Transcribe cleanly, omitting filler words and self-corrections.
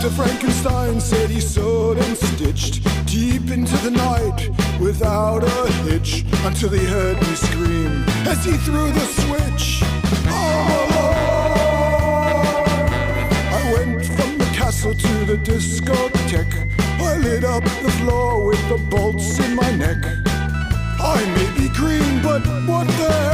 Dr. Frankenstein said he sewed and stitched deep into the night without a hitch, until he heard me scream as he threw the switch. I'm alive! I went from the castle to the discotheque. I lit up the floor with the bolts in my neck. I may be green, but what the